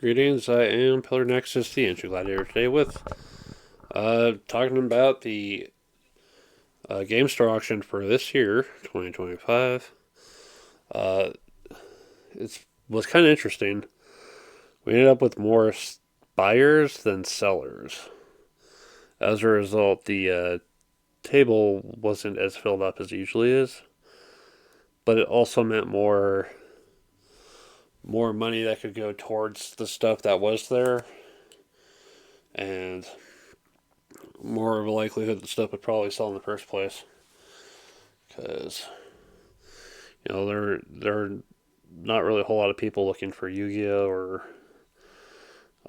Greetings, I am Pillar Nexus, the Entry Gladiator, today with talking about the Game Store auction for this year, 2025. Uh, it was kind of interesting. We ended up with more buyers than sellers. As a result, the table wasn't as filled up as it usually is, but it also meant more money that could go towards the stuff that was there, and more of a likelihood that stuff would probably sell in the first place. Because there are not really a whole lot of people looking for Yu-Gi-Oh or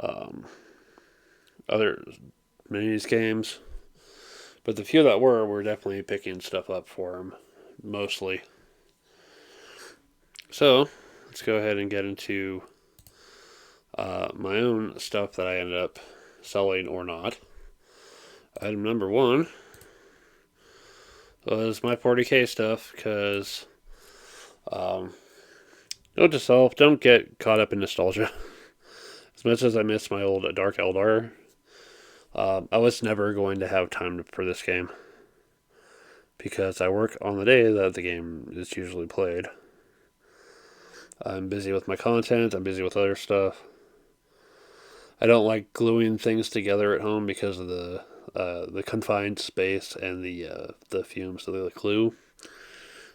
um, other minis games, but the few that were definitely picking stuff up for them, mostly. So let's go ahead and get into my own stuff that I ended up selling or not. Item number one was my 40K stuff because note to self, don't get caught up in nostalgia. As much as I miss my old Dark Eldar, I was never going to have time for this game because I work on the day that the game is usually played. I'm busy with my content, I'm busy with other stuff. I don't like gluing things together at home because of the confined space and the fumes of the glue.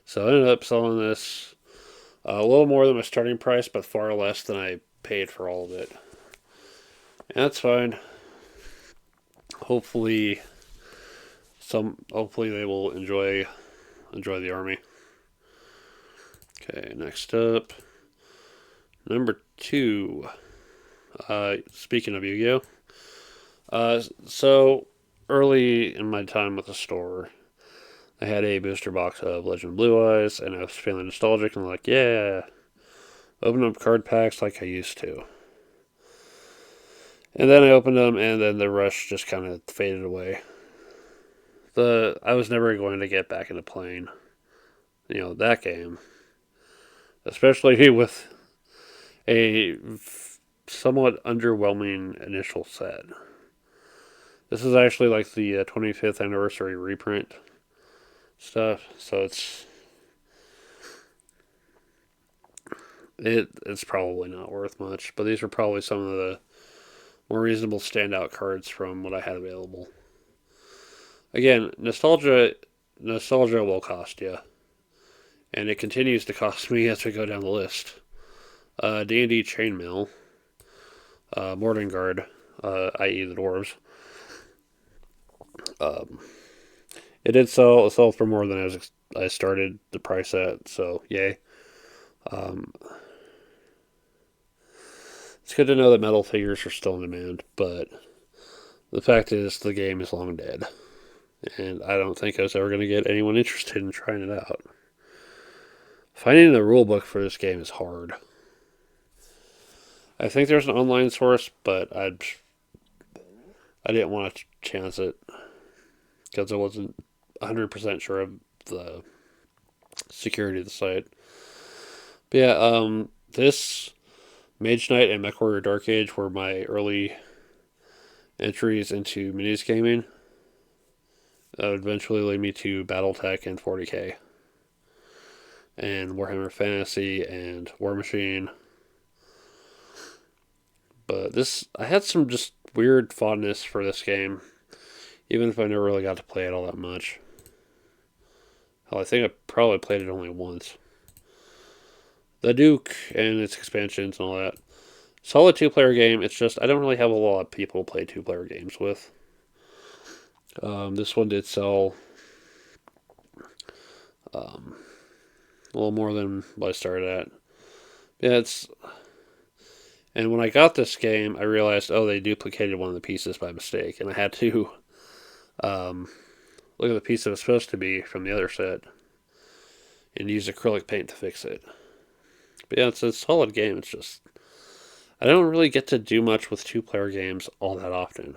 So I ended up selling this a little more than my starting price, but far less than I paid for all of it. And that's fine. Hopefully, hopefully they will enjoy the army. Okay, next up, number two. Speaking of Yu-Gi-Oh, so early in my time with the store, I had a booster box of Legend Blue Eyes, and I was feeling nostalgic and like, yeah, open up card packs like I used to. And then I opened them, and then the rush just kind of faded away. I was never going to get back into playing, that game, especially with a somewhat underwhelming initial set. This is actually like the 25th anniversary reprint stuff, so it's probably not worth much. But these are probably some of the more reasonable standout cards from what I had available. Again, nostalgia will cost you, and it continues to cost me as we go down the list. D&D Chainmail, Morden Guard, i.e. the dwarves. Um, it did sell for more than I started the price at, so yay. Um, it's good to know that metal figures are still in demand, but the fact is the game is long dead, and I don't think I was ever going to get anyone interested in trying it out. Finding the rulebook for this game is hard. I think there's an online source, but I didn't want to chance it because I wasn't 100% sure of the security of the site. But yeah, this Mage Knight and MechWarrior Dark Age were my early entries into minis gaming. That would eventually lead me to Battletech and 40K, and Warhammer Fantasy and War Machine. But I had some just weird fondness for this game, even if I never really got to play it all that much. Hell, I think I probably played it only once. The Duke and its expansions and all that. Solid two-player game. It's just I don't really have a lot of people to play two-player games with. This one did sell a little more than what I started at. Yeah, and when I got this game, I realized, they duplicated one of the pieces by mistake, and I had to look at the piece that was supposed to be from the other set and use acrylic paint to fix it. But yeah, it's a solid game. It's just I don't really get to do much with two-player games all that often,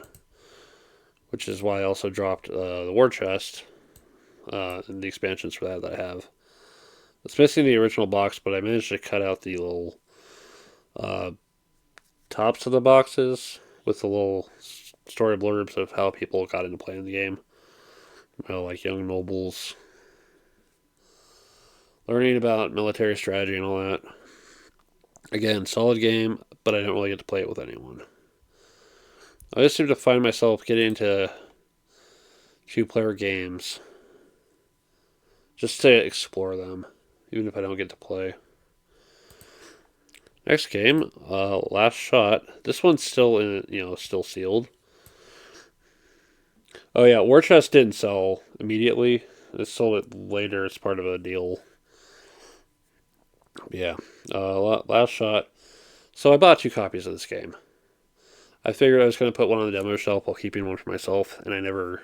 which is why I also dropped the War Chest and the expansions for that I have. It's missing the original box, but I managed to cut out the little tops of the boxes with the little story blurbs of how people got into playing the game. Like young nobles, learning about military strategy and all that. Again, solid game, but I don't really get to play it with anyone. I just seem to find myself getting into two-player games just to explore them, even if I don't get to play. Next game, Last Shot. This one's still still sealed. Oh yeah, War Chest didn't sell immediately. It sold it later as part of a deal. Yeah, Last Shot. So I bought 2 copies of this game. I figured I was going to put one on the demo shelf while keeping one for myself, and I never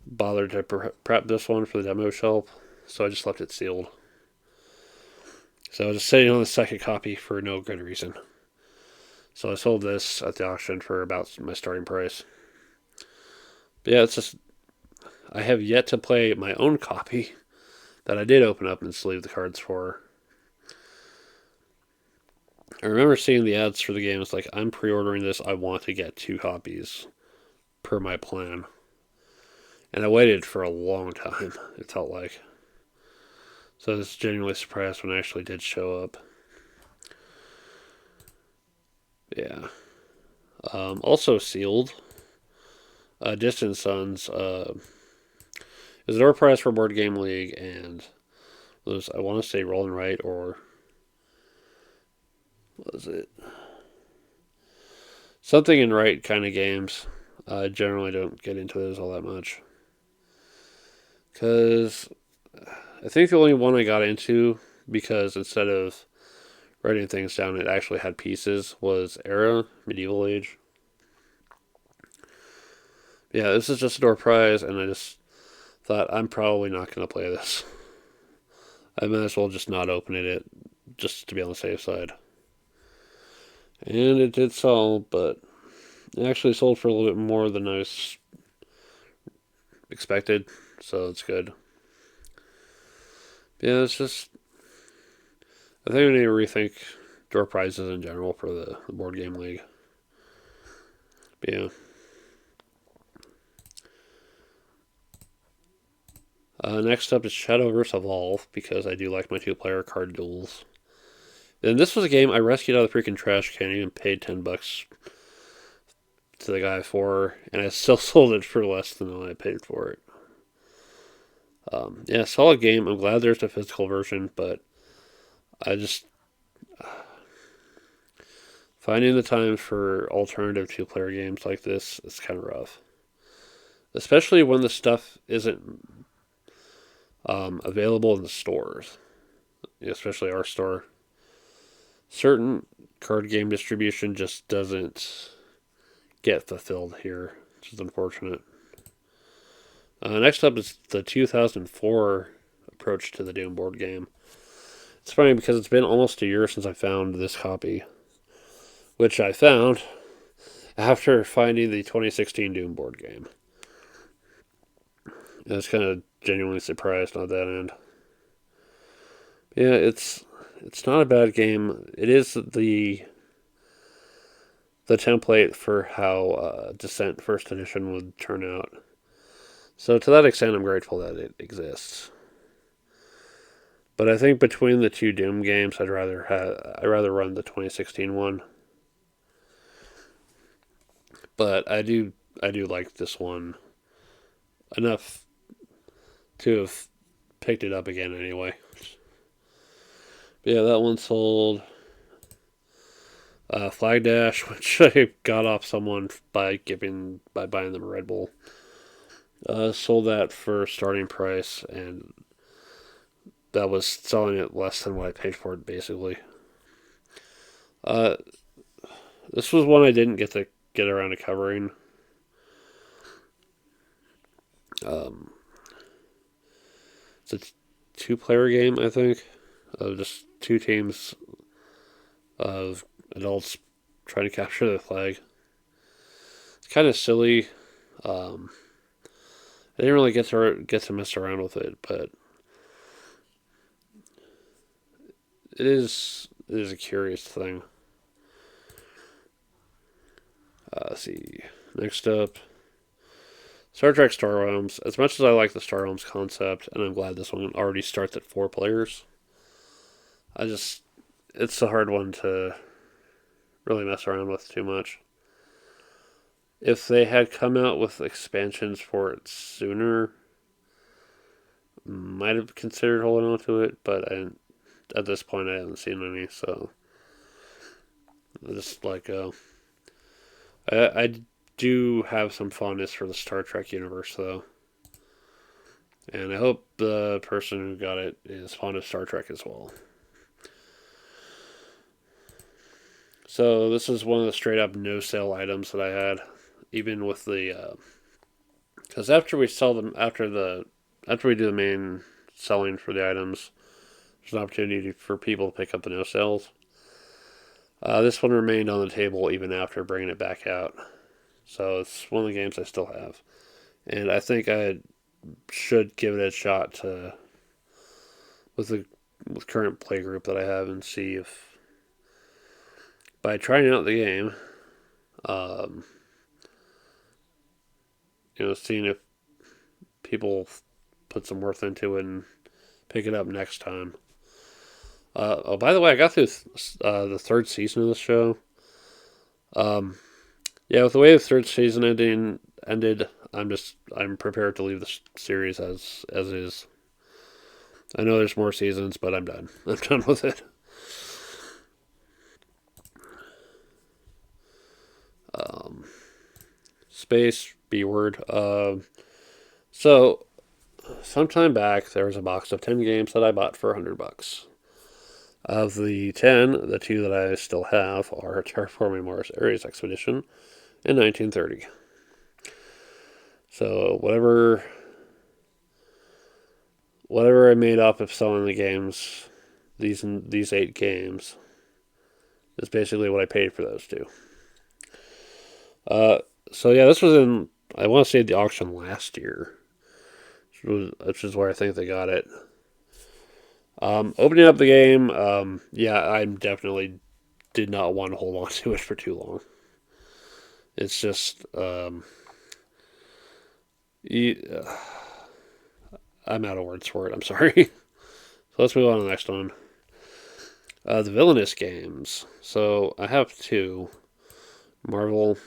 bothered to prep this one for the demo shelf, so I just left it sealed. So I was just sitting on the second copy for no good reason. So I sold this at the auction for about my starting price. But yeah, it's just, I have yet to play my own copy that I did open up and sleeve the cards for. I remember seeing the ads for the game. It's like, I'm pre-ordering this. I want to get 2 copies per my plan. And I waited for a long time, it felt like. So I was genuinely surprised when it actually did show up. Yeah. Also sealed. Distant Suns is a door prize for Board Game League, and was, I want to say Roll and Write, or what was it? Something in Write kind of games. I generally don't get into those all that much. Because I think the only one I got into, because instead of writing things down, it actually had pieces, was Era, Medieval Age. Yeah, this is just a door prize, and I just thought, I'm probably not going to play this. I might as well just not open it, just to be on the safe side. And it did sell, but it actually sold for a little bit more than I was expected, so it's good. Yeah, it's just, I think we need to rethink door prizes in general for the Board Game League. But yeah. Next up is Shadowverse Evolve, because I do like my 2-player card duels. And this was a game I rescued out of the freaking trash can and paid $10 to the guy for, and I still sold it for less than what I paid for it. Yeah, solid game. I'm glad there's a physical version, but I just finding the time for alternative 2-player games like this is kind of rough, especially when the stuff isn't available in the stores, especially our store. Certain card game distribution just doesn't get fulfilled here, which is unfortunate. Next up is the 2004 approach to the Doom board game. It's funny because it's been almost a year since I found this copy, which I found after finding the 2016 Doom board game. I was kind of genuinely surprised on that end. Yeah, it's not a bad game. It is the template for how Descent First Edition would turn out. So to that extent, I'm grateful that it exists. But I think between the 2 Doom games, I'd rather run the 2016 one. But I do like this one enough to have picked it up again anyway. But yeah, that one sold. Flag Dash, which I got off someone by buying them a Red Bull. Sold that for starting price, and that was selling it less than what I paid for it, basically. This was one I didn't get around to covering. It's a 2-player game, I think, of just 2 teams of adults trying to capture the flag. It's kind of silly. I didn't really get to mess around with it, but it is a curious thing. Let's see. Next up, Star Trek Star Realms. As much as I like the Star Realms concept, and I'm glad this one already starts at 4 players, it's a hard one to really mess around with too much. If they had come out with expansions for it sooner, might have considered holding on to it, but at this point I haven't seen any, so I just like I do have some fondness for the Star Trek universe though, and I hope the person who got it is fond of Star Trek as well. So this is one of the straight up no sale items that I had, even with the because after we sell them after we do the main selling for the items, there's an opportunity for people to pick up the no sales. This one remained on the table even after bringing it back out, so it's one of the games I still have, and I think I should give it a shot to with the with current play group that I have and see if by trying out the game, um, seeing if people put some worth into it and pick it up next time. Oh, by the way, I got through the third season of the show. Um, yeah, with the way the third season ended, I'm prepared to leave the series as is. I know there's more seasons, but I'm done. I'm done with it. Um, Space B word. So sometime back, there was a box of 10 games that I bought for $100. Of the 10, the two that I still have are Terraforming Mars Ares Expedition in 1930. So whatever I made off of selling the games, these 8 games, is basically what I paid for those two. Uh, so yeah, this was in, I want to say, the auction last year, which is where I think they got it. Opening up the game, yeah, I definitely did not want to hold on to it for too long. It's just, I'm out of words for it. I'm sorry. So let's move on to the next one. The Villainous games. So I have 2. Marvel.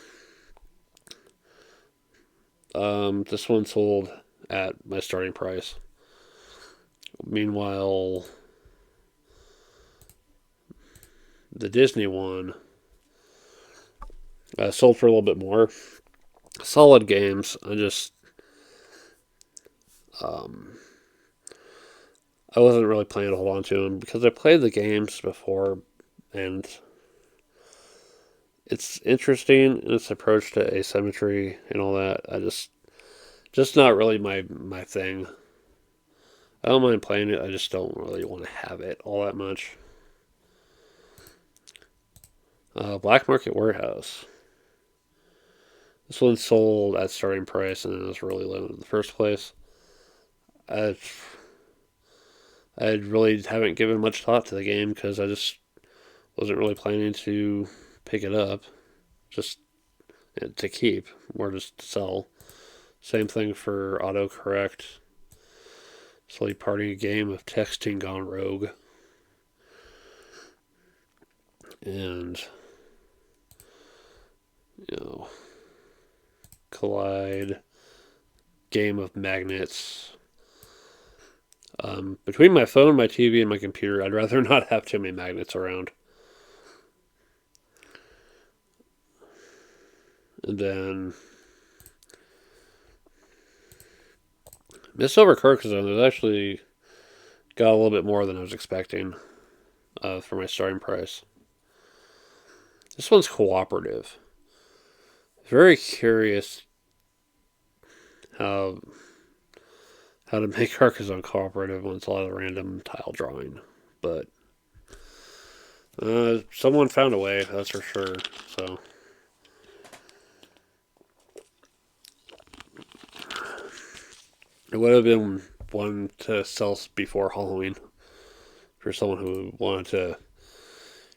This one sold at my starting price. Meanwhile, the Disney one sold for a little bit more. Solid games. I wasn't really planning to hold on to them because I played the games before, and it's interesting in its approach to asymmetry and all that. Just not really my thing. I don't mind playing it. I just don't really want to have it all that much. Black Market Warehouse. This one sold at starting price and it was really low in the first place. I really haven't given much thought to the game because I just wasn't really planning to pick it up, just to keep or just to sell. Same thing for autocorrect. Slowly parting a game of texting gone rogue. And, Collide, game of magnets. Between my phone, my TV, and my computer, I'd rather not have too many magnets around. And then Miss Over Carcassonne has actually got a little bit more than I was expecting for my starting price. This one's cooperative. Very curious how to make Carcassonne cooperative when it's a lot of random tile drawing, but someone found a way, that's for sure. So it would have been one to sell before Halloween for someone who wanted to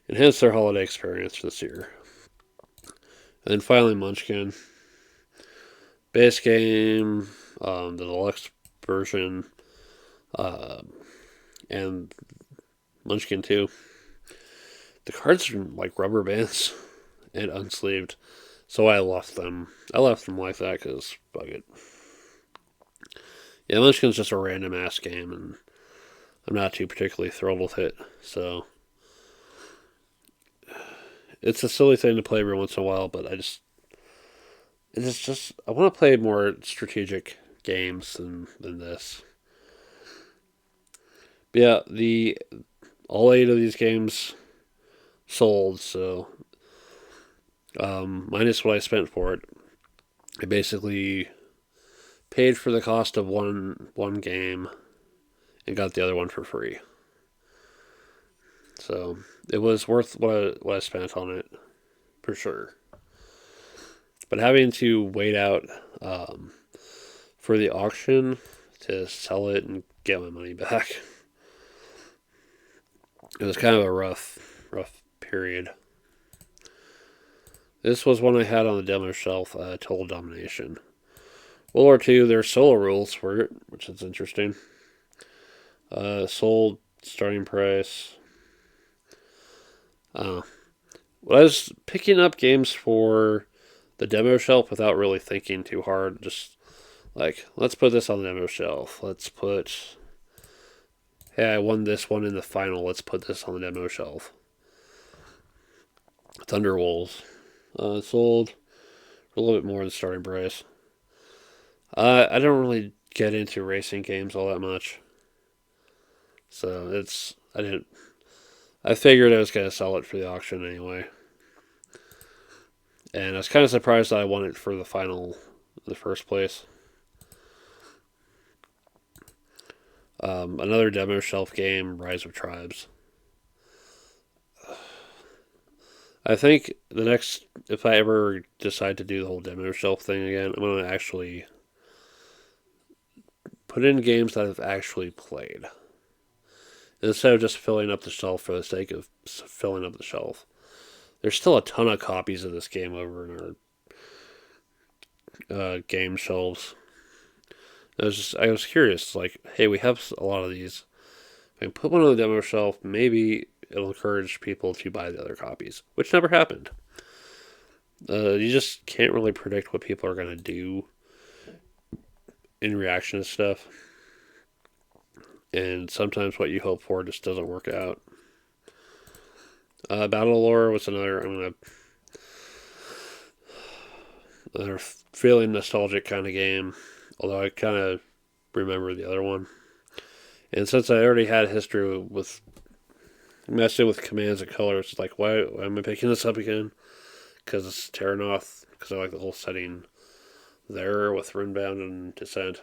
enhance their holiday experience this year. And then finally Munchkin. Base game, the deluxe version, uh, and Munchkin 2. The cards are like rubber bands and unsleeved, so I left them. I left them like that because fuck it. Yeah, Munchkin's just a random ass game, and I'm not too particularly thrilled with it. So it's a silly thing to play every once in a while, but it's just I want to play more strategic games than this. But yeah, the all 8 of these games sold, so minus what I spent for it, I basically paid for the cost of one game and got the other one for free. So it was worth what I spent on it for sure. But having to wait out for the auction to sell it and get my money back, it was kind of a rough period. This was one I had on the demo shelf, Total Domination. World War II, there's solo rules for it, which is interesting. Sold starting price. When I was picking up games for the demo shelf without really thinking too hard, just like, let's put this on the demo shelf. Let's put, hey, I won this one in the final. Let's put this on the demo shelf. Thunderwolves. Sold for a little bit more than starting price. I don't really get into racing games all that much. So I figured I was going to sell it for the auction anyway. And I was kind of surprised that I won it for the final in the first place. Another demo shelf game, Rise of Tribes. I think if I ever decide to do the whole demo shelf thing again, I'm going to actually put in games that I've actually played. Instead of just filling up the shelf for the sake of filling up the shelf. There's still a ton of copies of this game over in our game shelves. I was curious, like, hey, we have a lot of these. If I can put one on the demo shelf, maybe it'll encourage people to buy the other copies, which never happened. You just can't really predict what people are going to do in reaction to stuff. And sometimes what you hope for just doesn't work out. Battle Lore was another feeling nostalgic kind of game, although I kind of remember the other one. And since I already had history with messing with commands and colors, it's like, why am I picking this up again? Because it's Terranoth, because I like the whole setting there with Runebound and Descent.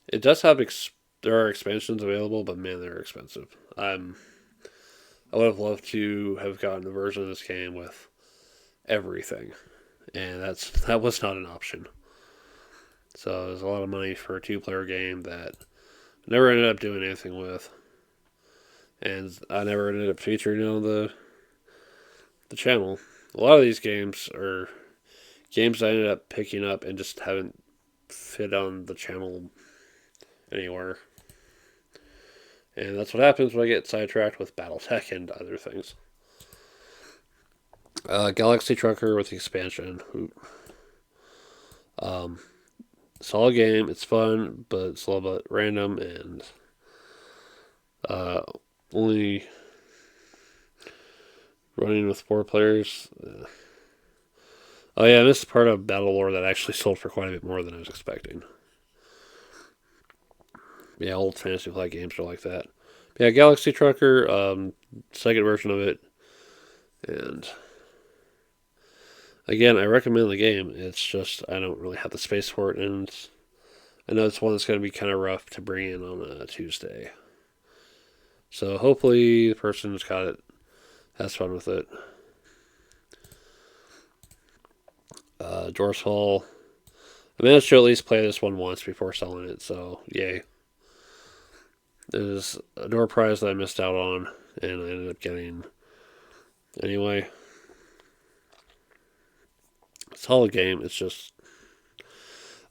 It does have there are expansions available, but man, they're expensive. I would have loved to have gotten a version of this game with everything, and that was not an option. So there's a lot of money for a 2-player game that I never ended up doing anything with, and I never ended up featuring on the channel. A lot of these games are games I ended up picking up and just haven't fit on the channel anywhere. And that's what happens when I get sidetracked with Battletech and other things. Galaxy Trucker with the expansion. Solid game. It's fun, but it's a little bit random and only running with 4 players. Oh yeah, this is part of Battle Lore that actually sold for quite a bit more than I was expecting. Yeah, old Fantasy Flight games are like that. But yeah, Galaxy Trucker, second version of it. And again, I recommend the game. It's just I don't really have the space for it, and I know it's one that's going to be kind of rough to bring in on a Tuesday. So hopefully the person who's got it has fun with it. Dorsfall. I managed to at least play this one once before selling it, so yay. There's a door prize that I missed out on, and I ended up getting anyway. solid game. It's just,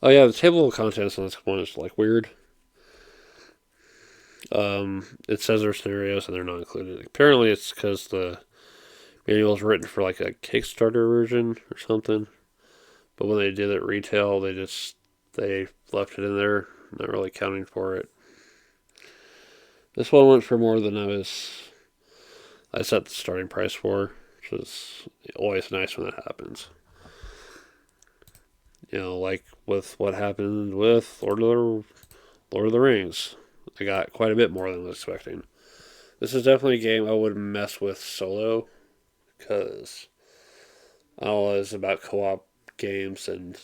oh yeah, the table of contents on this one is like weird. It says there's scenarios and they're not included. Apparently, it's because the manual is written for like a Kickstarter version or something. But when they did it retail, they left it in there, not really counting for it. This one went for more than I set the starting price for, which is always nice when that happens. You know, like with what happened with Lord of the Rings. I got quite a bit more than I was expecting. This is definitely a game I would mess with solo, because I don't know, it's about co-op games and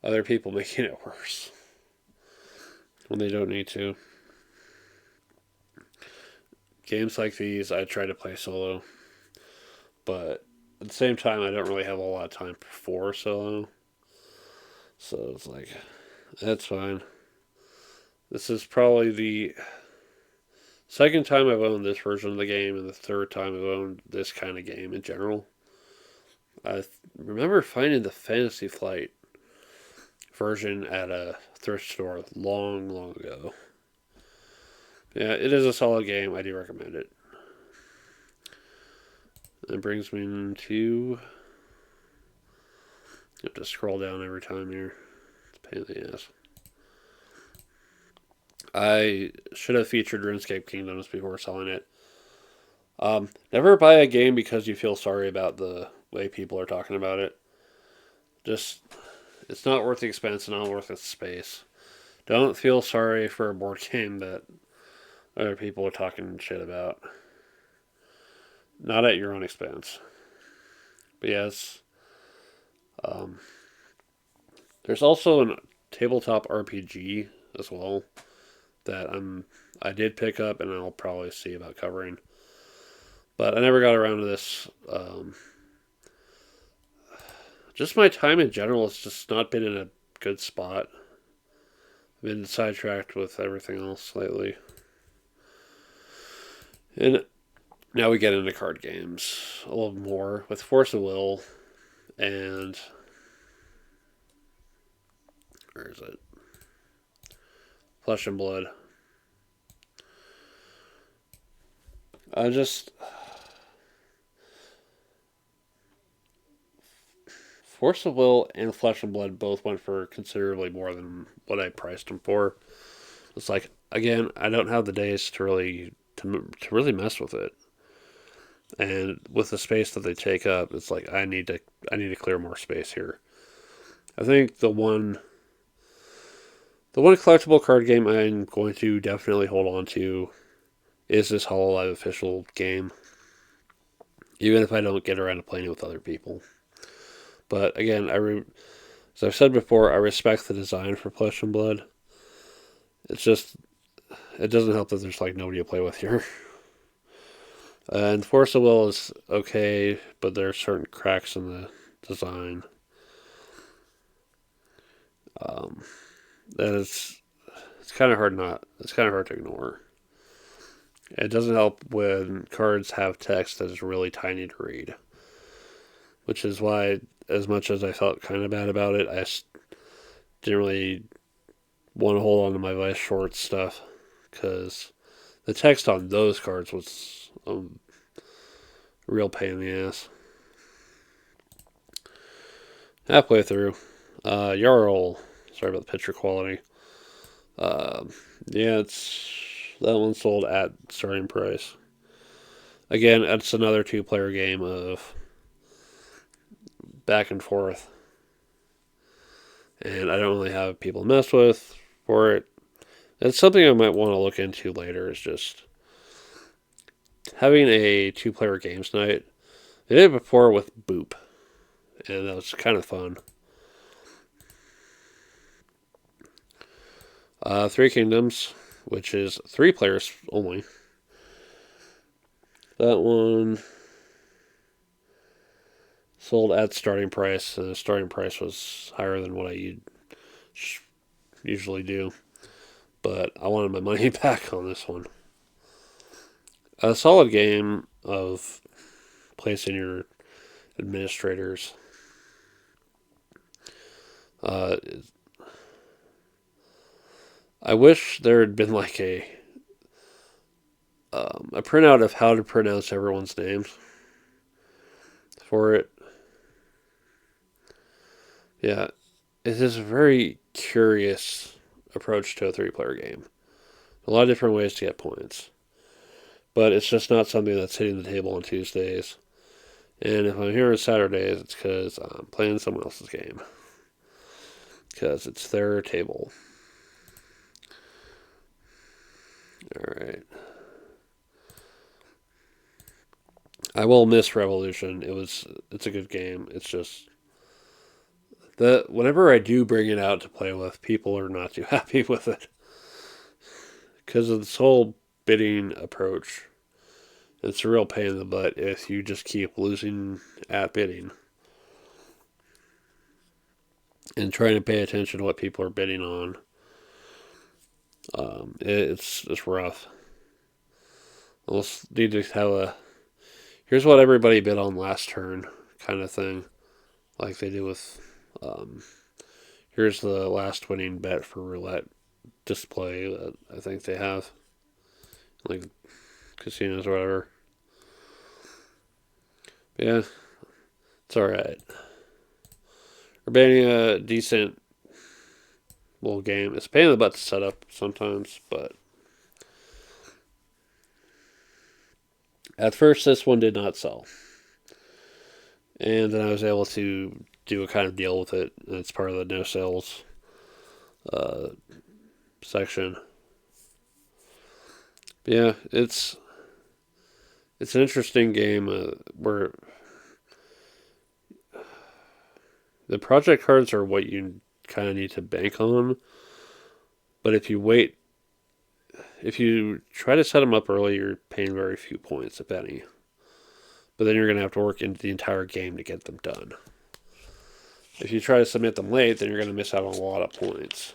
other people making it worse when they don't need to. Games like these, I try to play solo, but at the same time, I don't really have a lot of time for solo. So it's like, that's fine. This is probably the second time I've owned this version of the game, and the third time I've owned this kind of game in general. I remember finding the Fantasy Flight version at a thrift store long, long ago. Yeah, it is a solid game. I do recommend it. That brings me to... You have to scroll down every time here. It's a pain in the ass. I should have featured RuneScape Kingdoms before selling it. Never buy a game because you feel sorry about the way people are talking about it. Just, it's not worth the expense and not worth the space. Don't feel sorry for a board game that other people are talking shit about. Not at your own expense. But yes, there's also a tabletop RPG as well that I did pick up and I'll probably see about covering. But I never got around to this. Just my time in general has just not been in a good spot. I've been sidetracked with everything else lately. And now we get into card games a little more with Force of Will and... Where is it? Flesh and Blood. I just... Force of Will and Flesh and Blood both went for considerably more than what I priced them for. It's like, again, I don't have the days to really mess with it. And with the space that they take up, it's like I need to clear more space here. I think the one collectible card game I'm going to definitely hold on to is this Hololive official game, even if I don't get around to playing it with other people. But again, as I've said before, I respect the design for Flesh and Blood. It's just, it doesn't help that there's like nobody to play with here. And Force of Will is okay, but there are certain cracks in the design. That it's kind of hard to ignore. It doesn't help when cards have text that is really tiny to read, which is why, as much as I felt kind of bad about it, I didn't really want to hold on to my Vice Short stuff, because the text on those cards was a real pain in the ass. Halfway through, Jarl. Sorry about the picture quality. Yeah, that one sold at starting price. Again, it's another 2-player game of back and forth, and I don't really have people to mess with for it. It's something I might want to look into later, is just having a 2-player games night. They did it before with Boop, and that was kind of fun. Three Kingdoms, which is 3 players only. That one sold at starting price, and the starting price was higher than what I usually do. But I wanted my money back on this one. A solid game of placing your administrators. Uh, I wish there had been like a printout of how to pronounce everyone's names for it. Yeah, it is a very curious approach to a 3-player game. A lot of different ways to get points. But it's just not something that's hitting the table on Tuesdays. And if I'm here on Saturdays, it's because I'm playing someone else's game. Because it's their table. Alright. I will miss Revolution. It's a good game. It's just whenever I do bring it out to play with, people are not too happy with it. Because of this whole bidding approach. It's a real pain in the butt if you just keep losing at bidding. And trying to pay attention to what people are bidding on. It's rough. We'll need to have here's what everybody bid on last turn kind of thing. Like they do with, here's the last winning bet for roulette display that I think they have. Like casinos or whatever. But yeah, it's alright. We're banning a decent little game. It's a pain in the butt to set up sometimes, but at first this one did not sell. And then I was able to do a kind of deal with it, and it's part of the no sales section. But yeah, it's an interesting game where the project cards are what you kind of need to bank on. But if you try to set them up early, you're paying very few points, if any. But then you're going to have to work into the entire game to get them done. If you try to submit them late, then you're going to miss out on a lot of points.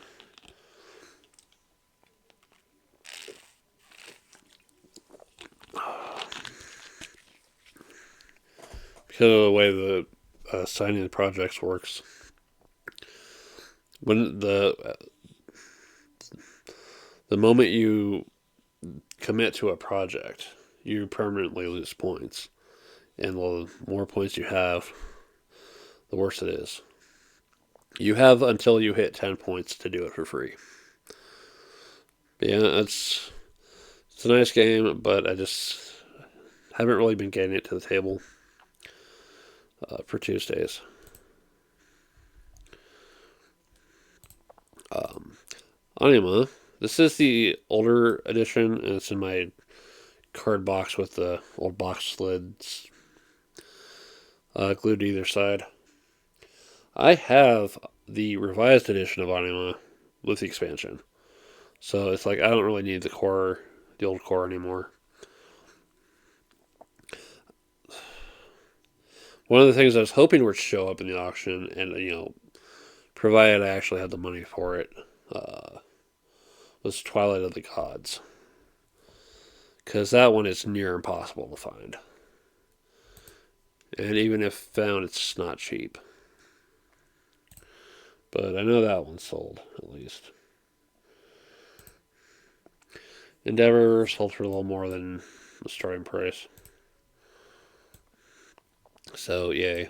Because of the way the signing the projects works. When the moment you commit to a project, you permanently lose points. And the more points you have, the worse it is. You have until you hit 10 points to do it for free. But yeah, it's a nice game, but I just haven't really been getting it to the table for Tuesdays. Anima. This is the older edition, and it's in my card box with the old box lids glued to either side. I have the revised edition of Anima with the expansion. So it's like I don't really need the old core anymore. One of the things I was hoping would show up in the auction, and provided I actually had the money for it, was Twilight of the Gods. Because that one is near impossible to find. And even if found, it's not cheap. But I know that one sold, at least. Endeavor sold for a little more than the starting price. So, yay.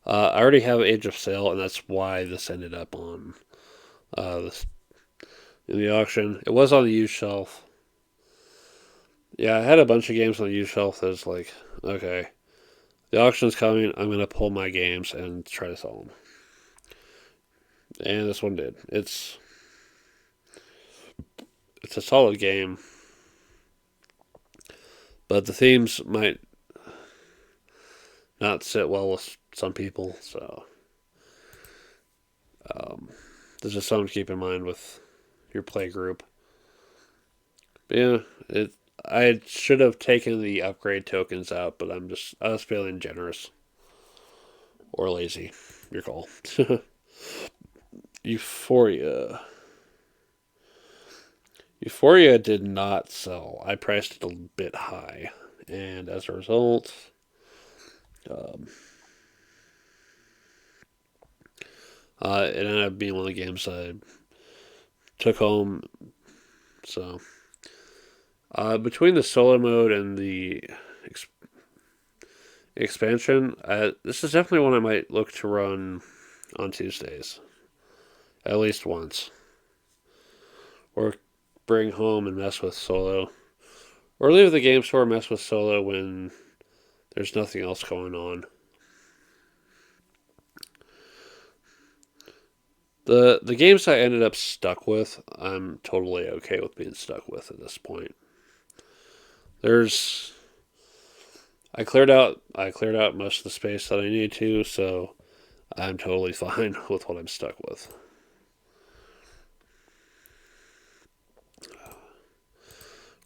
I already have Age of Sail, and that's why this ended up on this in the auction. It was on the used shelf. Yeah, I had a bunch of games on the used shelf that was like, okay, the auction's coming, I'm going to pull my games and try to sell them. And this one did. It's a solid game, but the themes might not sit well with some people, so there's just something to keep in mind with your play group. But yeah, I should have taken the upgrade tokens out, but I was feeling generous or lazy. Your call. Euphoria. Euphoria did not sell. I priced it a bit high, and as a result, It ended up being one of the games I took home. So between the solo mode and the ex- expansion, this is definitely one I might look to run on Tuesdays, at least once, or bring home and mess with solo, or leave the game store and mess with solo when there's nothing else going on. The games I ended up stuck with, I'm totally okay with being stuck with at this point. There's I cleared out most of the space that I need to, so I'm totally fine with what I'm stuck with.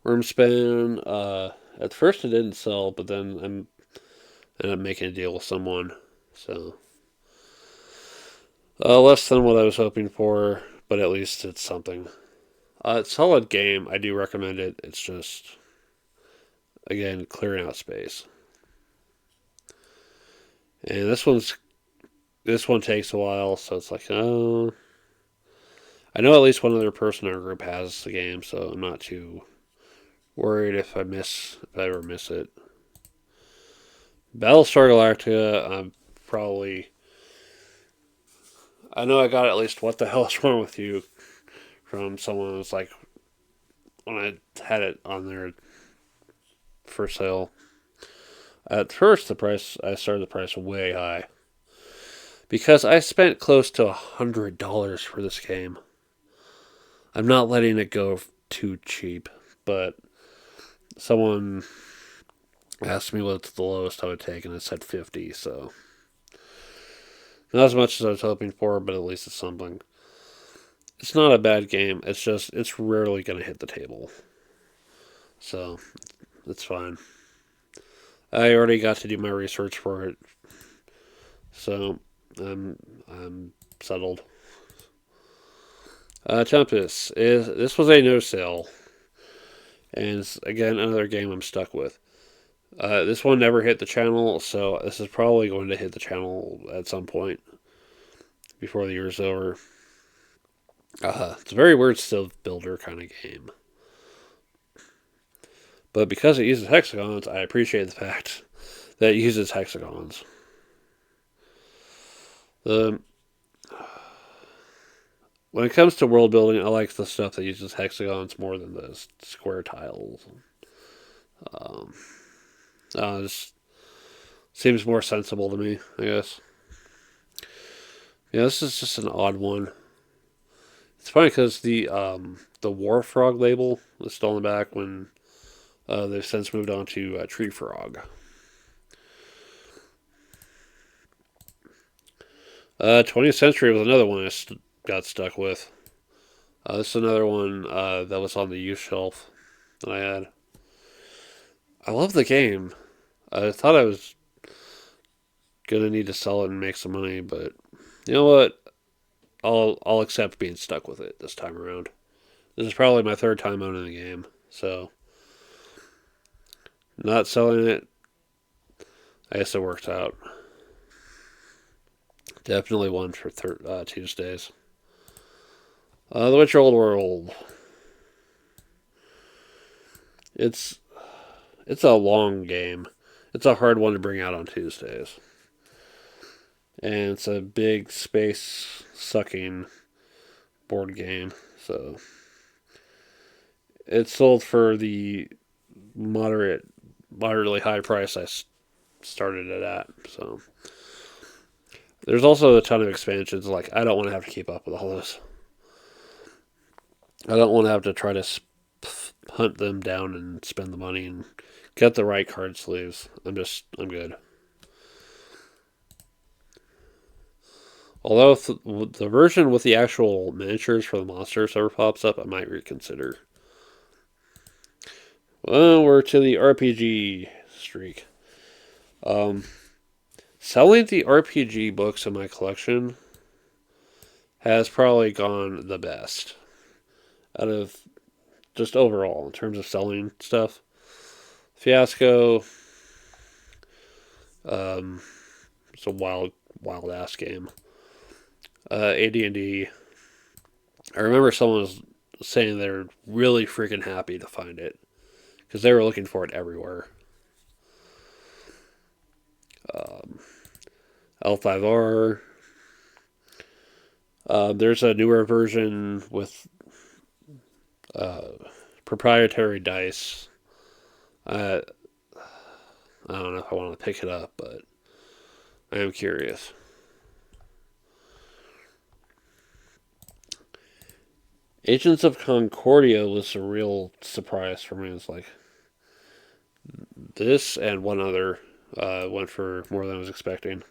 Wormspan, at first it didn't sell, but then I'm ended up making a deal with someone, so less than what I was hoping for, but at least it's something. It's a solid game. I do recommend it. It's just again clearing out space, and this one takes a while, so it's like oh. I know at least one other person in our group has the game, so I'm not too worried if I ever miss it. Battlestar Galactica, I'm probably. I know I got at least what the hell is wrong with you from someone who was like when I had it on there for sale. At first, I started the price way high because I spent close to $100 for this game. I'm not letting it go too cheap, but someone asked me what's the lowest I would take, and I said 50. So not as much as I was hoping for, but at least it's something. It's not a bad game. It's just it's rarely going to hit the table, so it's fine. I already got to do my research for it, so I'm settled. Tempest is this was a no sale, and it's again another game I'm stuck with. This one never hit the channel, so this is probably going to hit the channel at some point before the year's over. It's a very weird civ builder kind of game, but because it uses hexagons, I appreciate the fact that it uses hexagons. The When it comes to world building, I like the stuff that uses hexagons more than the square tiles. Um, this seems more sensible to me, I guess. Yeah, this is just an odd one. It's funny because the War Frog label was still in the back when they've since moved on to Tree Frog. 20th Century was another one I got stuck with. This is another one that was on the used shelf that I had. I love the game. I thought I was gonna need to sell it and make some money, but you know what? I'll accept being stuck with it this time around. This is probably my third time owning the game, so not selling it. I guess it worked out. Definitely one for Tuesdays. The Witcher Old World. It's it's a long game. It's a hard one to bring out on Tuesdays, and it's a big space sucking board game. So it's sold for the moderately high price I started it at. So there's also a ton of expansions. Like I don't want to have to keep up with all those. I don't want to have to try to hunt them down and spend the money and get the right card sleeves. I'm good. Although if the version with the actual miniatures for the monsters ever pops up, I might reconsider. Well, we're to the RPG streak. Um, Selling the RPG books in my collection has probably gone the best out of just overall in terms of selling stuff. Fiasco, it's a wild ass game. AD&D. I remember someone was saying they're really freaking happy to find it because they were looking for it everywhere. Um, L5R. There's a newer version with uh, proprietary dice. I I don't know if I want to pick it up, but I am curious. Agents of Concordia was a real surprise for me. It's like this and one other went for more than I was expecting.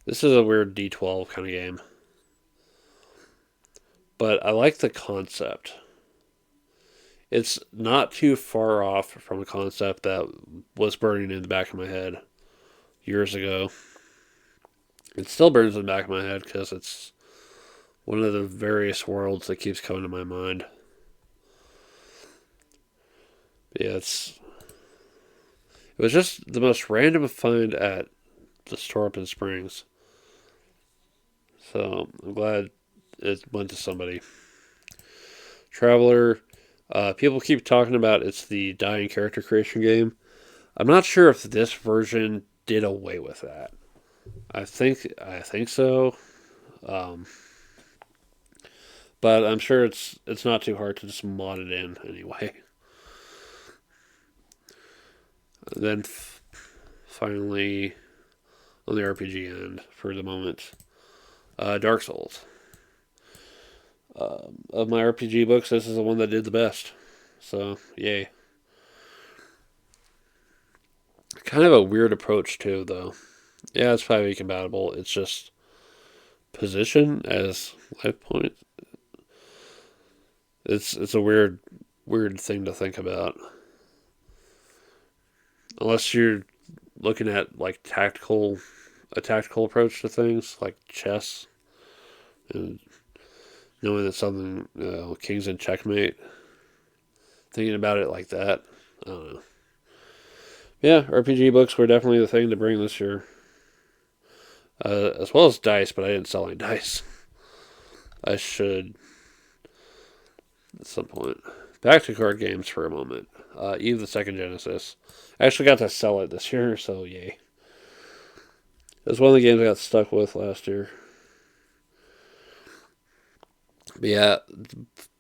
This is a weird D12 kind of game, but I like the concept. It's not too far off from a concept that was burning in the back of my head years ago. It still burns in the back of my head because it's one of the various worlds that keeps coming to my mind. But yeah, it was just the most random find at the store up in Springs. So I'm glad it went to somebody. Traveler. People keep talking about it's the dying character creation game. I'm not sure if this version did away with that. I think so. Um, but I'm sure it's not too hard to just mod it in anyway. Then finally, on the RPG end for the moment, Dark Souls. Of my RPG books, this is the one that did the best. So, yay. Kind of a weird approach, too, though. Yeah, it's 5e compatible. It's just position as life point. It's a weird thing to think about. Unless you're looking at like a tactical approach to things like chess and knowing that something king's in checkmate, thinking about it like that. I don't know. Yeah, RPG books were definitely the thing to bring this year, as well as dice. But I didn't sell any dice. I should at some point. Back to card games for a moment. Eve the Second Genesis. I actually got to sell it this year, so yay. It was one of the games I got stuck with last year. But yeah,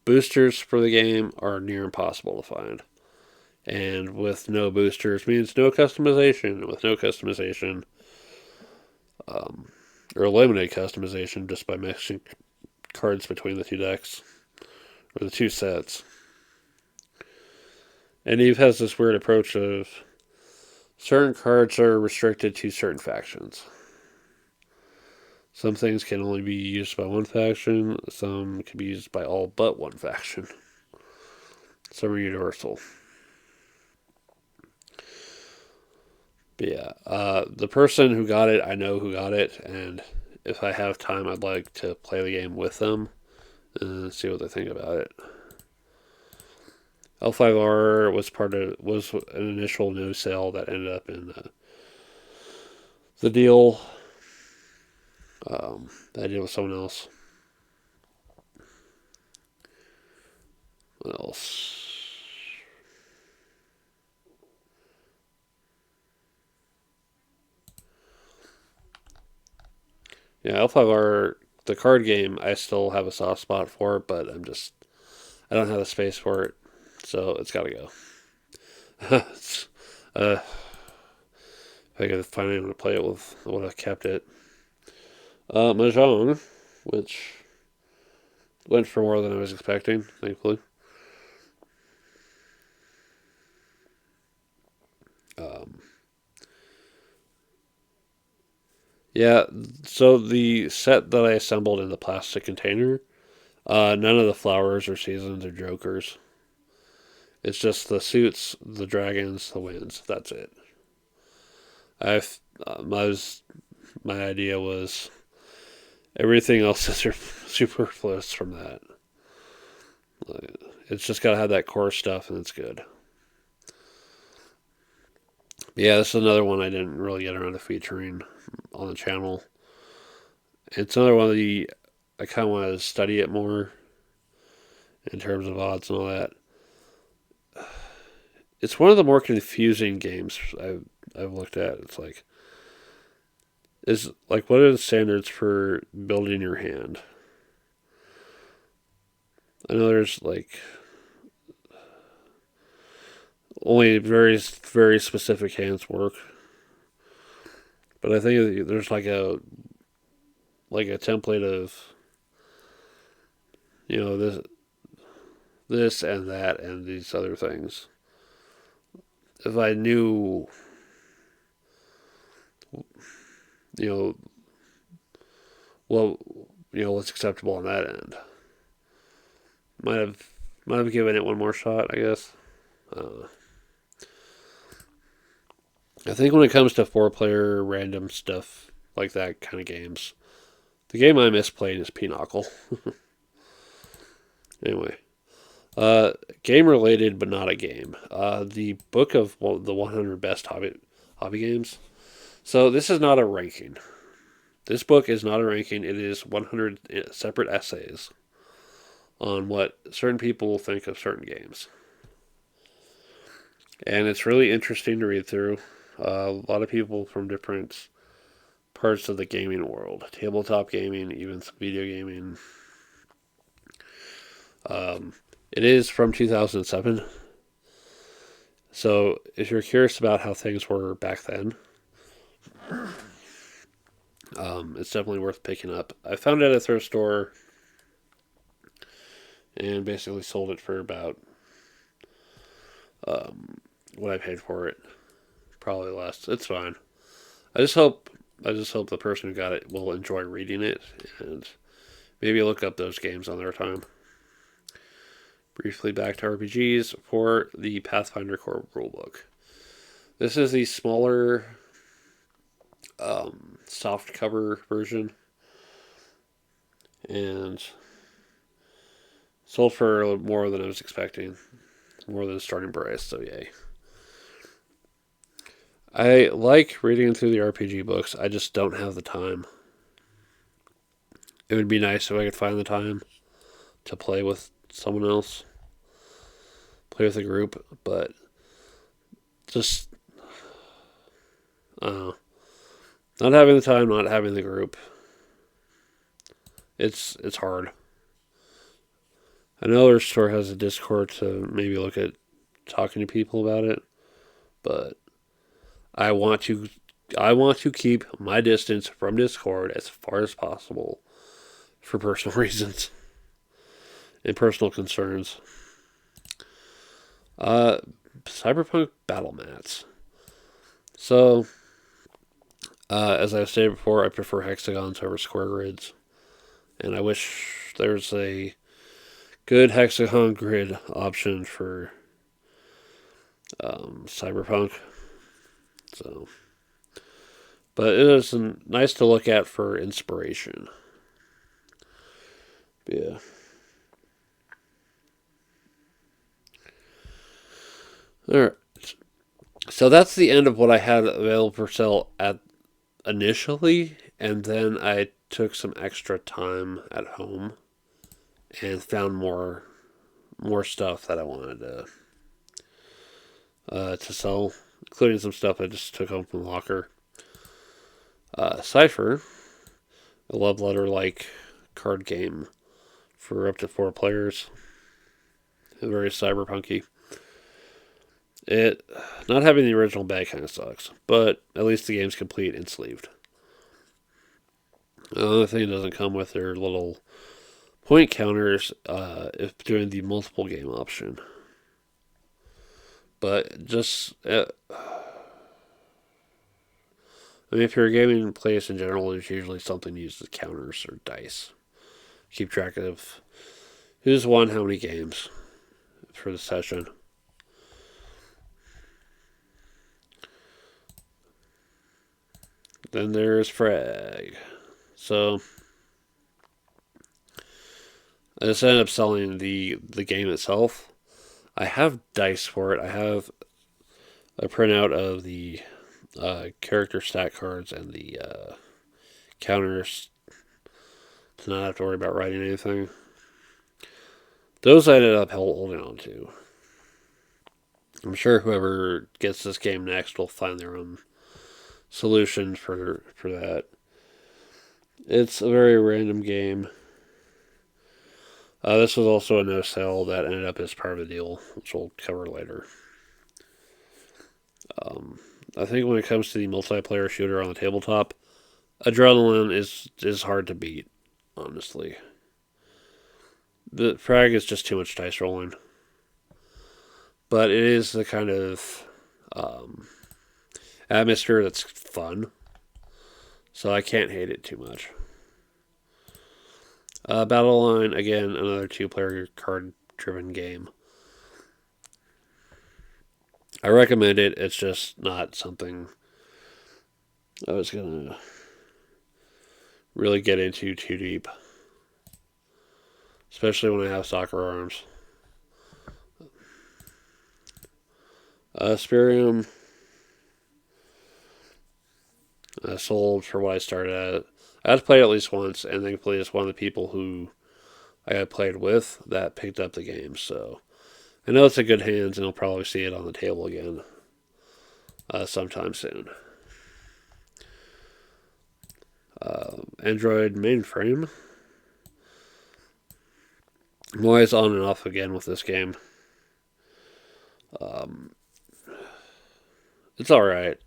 boosters for the game are near impossible to find. And with no boosters means no customization. With no customization, or limited customization just by mixing cards between the two decks, or the two sets. And Eve has this weird approach of certain cards are restricted to certain factions. Some things can only be used by one faction, some can be used by all but one faction. Some are universal. But yeah, the person who got it, I know who got it, and if I have time, I'd like to play the game with them and see what they think about it. L5R was an initial no sale that ended up in the deal that I did with someone else. What else? Yeah, L5R, the card game, I still have a soft spot for it, but I don't have the space for it, so it's got to go. If I could find anyone to play it with, I would have kept it. Mahjong, which went for more than I was expecting, thankfully. Um, yeah, so the set that I assembled in the plastic container, none of the flowers or seasons or jokers. It's just the suits, the dragons, the winds. That's it. I've my idea was everything else is superfluous from that. It's just got to have that core stuff, and it's good. Yeah, this is another one I didn't really get around to featuring on the channel. It's another one of the, I kind of want to study it more in terms of odds and all that. It's one of the more confusing games I've looked at. It's like, is like, what are the standards for building your hand? I know there's like only very specific hands work, but I think there's like a template of, you know, this and that and these other things. If I knew, you know, well, what's acceptable on that end, might have might have given it one more shot, I guess. Uh, I think when it comes to 4 player random stuff like that kind of games, the game I miss playing is Pinochle. Anyway, game related but not a game. The book of the 100 best hobby games. So this is not a ranking. This book is not a ranking. It is 100 separate essays on what certain people think of certain games. And it's really interesting to read through. A lot of people from different parts of the gaming world, tabletop gaming, even some video gaming. It is from 2007. So if you're curious about how things were back then, it's definitely worth picking up. I found it at a thrift store and basically sold it for about what I paid for it. Probably less. It's fine. I just hope the person who got it will enjoy reading it and maybe look up those games on their time. Briefly back to RPGs for the Pathfinder Core rulebook. This is the smaller soft cover version and sold for more than I was expecting, more than starting price, so yay. I like reading through the RPG books, I just don't have the time. It would be nice if I could find the time to play with someone else, play with a group, but just, I don't know. Not having the time, not having the group. It's hard. I know our store has a Discord to maybe look at talking to people about it, but I want to keep my distance from Discord as far as possible for personal reasons and personal concerns. Cyberpunk battle mats. So, as I've stated before, I prefer hexagons over square grids, and I wish there's a good hexagon grid option for Cyberpunk. So, but it is nice to look at for inspiration. Yeah. All right. So that's the end of what I had available for sale at initially, and then I took some extra time at home and found more stuff that I wanted to sell, including some stuff I just took home from the locker. Cypher, a love letter like card game for up to 4 players, very cyberpunky. It not having the original bag kind of sucks, but at least the game's complete and sleeved. Another thing it doesn't come with their little point counters if doing the multiple game option. But just, I mean, if you're a gaming place in general, there's usually something used as counters or dice. Keep track of who's won how many games for the session. Then there's Frag. So I just ended up selling the game itself. I have dice for it. I have a printout of the character stat cards and the counters to not have to worry about writing anything. Those I ended up holding on to. I'm sure whoever gets this game next will find their own solution for that. It's a very random game. This was also a no sale that ended up as part of the deal, which we'll cover later. I think when it comes to the multiplayer shooter on the tabletop, Adrenaline is hard to beat, honestly. The frag is just too much dice rolling. But it is the kind of atmosphere that's fun. So I can't hate it too much. Battle Line, again, another 2-player card-driven game. I recommend it. It's just not something I was going to really get into too deep. Especially when I have soccer arms. Spirium, sold for what I started at. I had to play it at least once, and thankfully it's one of the people who I had played with that picked up the game. So I know it's in good hands, and I'll probably see it on the table again sometime soon. Android mainframe. I'm always on and off again with this game. It's alright.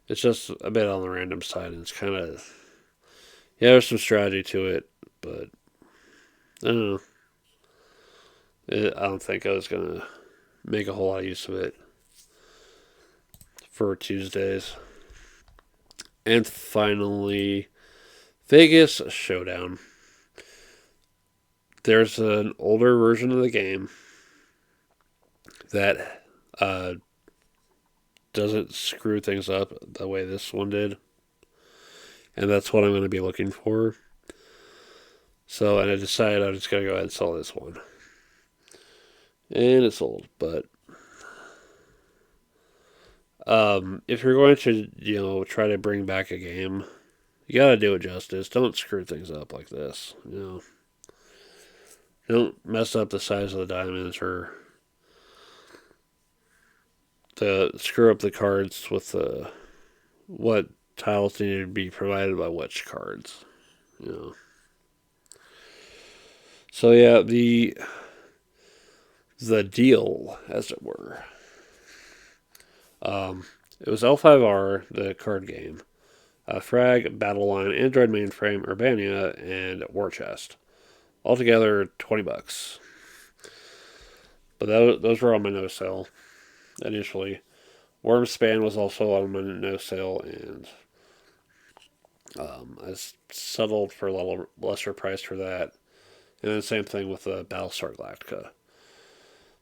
It's just a bit on the random side, and it's kind of... Yeah, there's some strategy to it, but... I don't know. I don't think I was going to make a whole lot of use of it for Tuesdays. And finally, Vegas Showdown. There's an older version of the game that doesn't screw things up the way this one did. And that's what I'm going to be looking for. So, and I decided I'm just going to go ahead and sell this one. And it's sold, but if you're going to, try to bring back a game, you got to do it justice. Don't screw things up like this, Don't mess up the size of the diamonds or screw up the cards with what tiles need to be provided by which cards, So yeah, the deal, as it were. It was L5R, the card game, Frag, Battle Line, Android Mainframe, Urbania, and War Chest. Altogether, $20. But those were on my no sale initially. Wormspan was also on my no sale, and I settled for a little lesser price for that. And then same thing with Battlestar Galactica.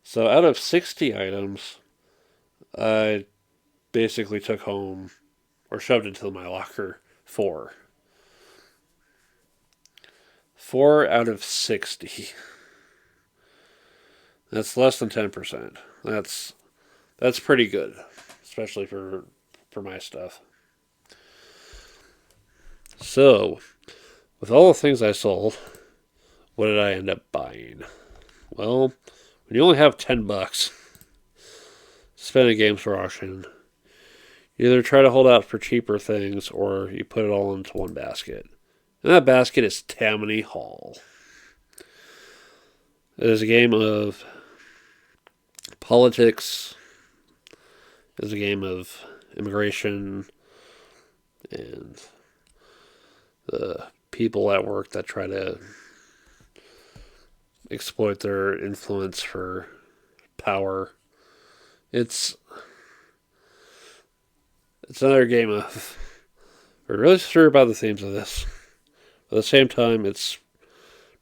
So out of 60 items, I basically took home, or shoved into my locker, 4. 4 out of 60. That's less than 10%. That's pretty good, especially for my stuff. So, with all the things I sold, what did I end up buying? Well, when you only have $10 to spend at Games for Auction, you either try to hold out for cheaper things or you put it all into one basket. And that basket is Tammany Hall. It is a game of politics. It is a game of immigration and the people at work that try to exploit their influence for power. It's another game of... We're really sure about the themes of this. At the same time, it's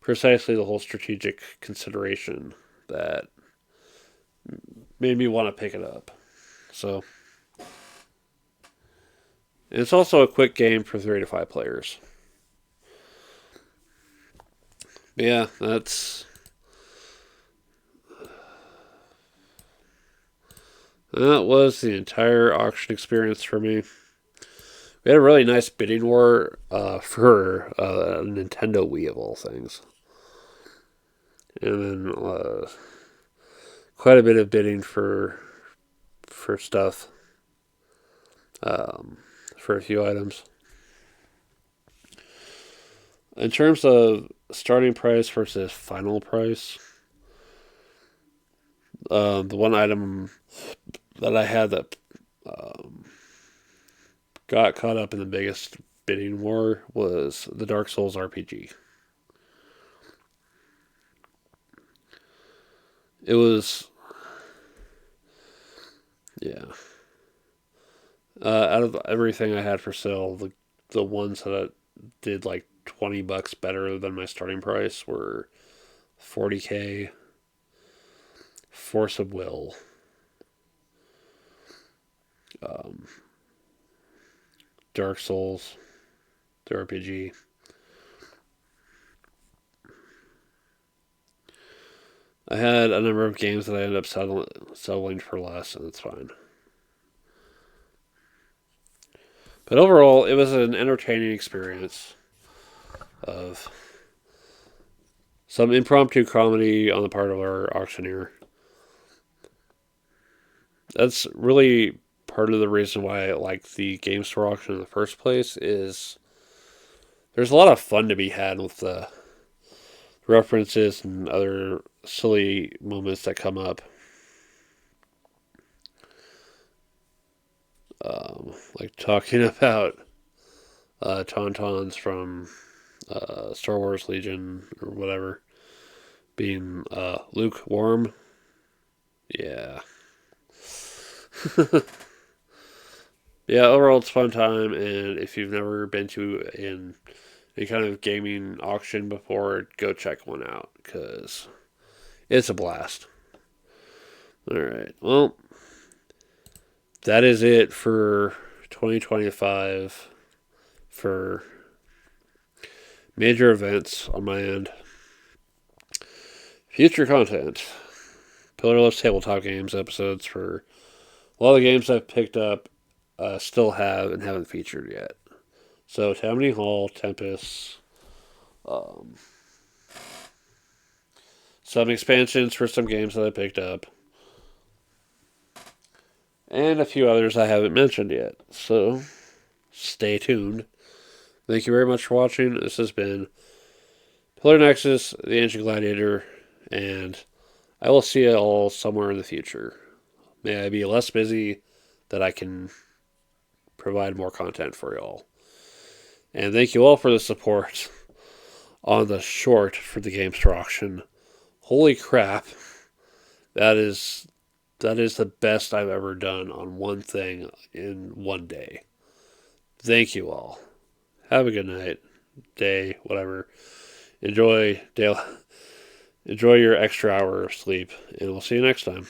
precisely the whole strategic consideration that made me want to pick it up. So, and it's also a quick game for 3 to 5 players. But yeah, that was the entire auction experience for me. We had a really nice bidding war for a Nintendo Wii of all things, and then quite a bit of bidding for stuff, um, for a few items. In terms of starting price versus final price, the one item that I had that um, got caught up in the biggest bidding war was the Dark Souls RPG. It was, yeah. Out of everything I had for sale, the ones that did like $20 better than my starting price were 40K, Force of Will, um, Dark Souls, the RPG. I had a number of games that I ended up settling for less, and it's fine. But overall, it was an entertaining experience of some impromptu comedy on the part of our auctioneer. That's really part of the reason why I like the game store auction in the first place is there's a lot of fun to be had with the references and other silly moments that come up. Like talking about Tauntauns from Star Wars Legion or whatever being lukewarm. Yeah. Yeah, overall it's a fun time, and if you've never been to any kind of gaming auction before, go check one out, because it's a blast. Alright, well, that is it for 2025 for major events on my end. Future content. Pillarless tabletop games episodes for a lot of the games I've picked up, still have and haven't featured yet. So Tammany Hall, Tempest, um, some expansions for some games that I picked up, and a few others I haven't mentioned yet. So stay tuned. Thank you very much for watching. This has been Pillar Nexus, the Ancient Gladiator, and I will see you all somewhere in the future. May I be less busy that I can provide more content for y'all. And thank you all for the support on the short for the game store auction. Holy crap. That is the best I've ever done on one thing in one day. Thank you all. Have a good night, day, whatever. Enjoy your extra hour of sleep, and we'll see you next time.